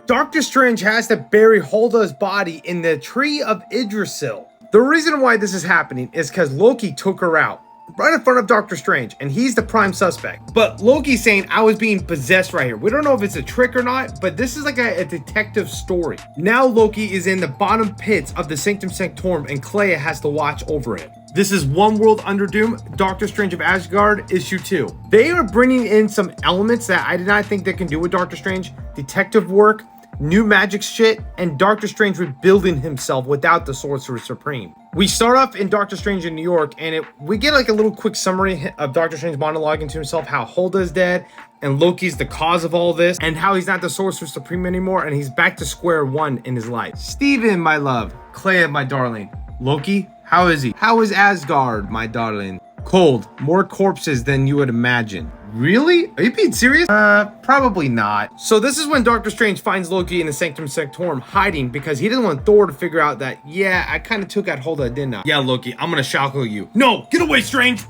Doctor Strange has to bury Hulda's body in the tree of Yggdrasil. The reason why this is happening is because Loki took her out right in front of Doctor Strange, and he's the prime suspect. But Loki's saying, I was being possessed right here. We don't know if it's a trick or not, but this is like a detective story. Now Loki is in the bottom pits of the Sanctum Sanctorum, and Clea has to watch over him. This is One World Under Doom, Doctor Strange of Asgard, issue 2. They are bringing in some elements that I did not think they can do with Doctor Strange. Detective work, new magic shit, and Doctor Strange rebuilding himself without the Sorcerer Supreme. We start off in Doctor Strange in New York, and we get like a little quick summary of Doctor Strange monologuing to himself how Hulda is dead, and Loki's the cause of all this, and how he's not the Sorcerer Supreme anymore, and he's back to square one in his life. Steven, my love. Clea, my darling. Loki, how is he? How is Asgard, my darling? Cold. More corpses than you would imagine. Really? Are you being serious? Probably not. So this is when Doctor Strange finds Loki in the Sanctum Sanctorum hiding because he doesn't want Thor to figure out that, yeah, I kind of took out Hulda, didn't I? Yeah, Loki, I'm gonna shackle you. No, get away, Strange!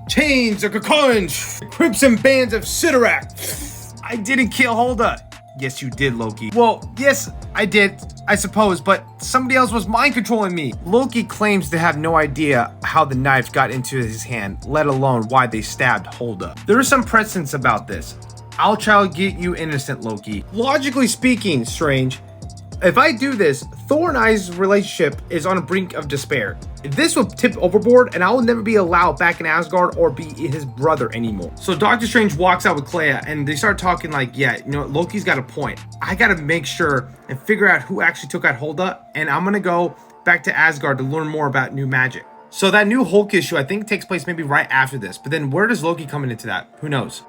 Chains of cocoons, crimson bands of Sidorak. I didn't kill Hulda. Yes, you did, Loki. Well, yes, I did, I suppose, but somebody else was mind controlling me. Loki claims to have no idea how the knife got into his hand, let alone why they stabbed Hulda. There is some precedence about this. I'll try to get you innocent, Loki. Logically speaking, Strange, if I do this, Thor and I's relationship is on a brink of despair. This will tip overboard, and I will never be allowed back in Asgard or be his brother anymore. So Doctor Strange walks out with Clea, and they start talking like, yeah, you know, Loki's got a point. I gotta make sure and figure out who actually took out Hulda, and I'm gonna go back to Asgard to learn more about new magic. So that new Hulk issue, I think, takes place maybe right after this. But then where does Loki come into that? Who knows?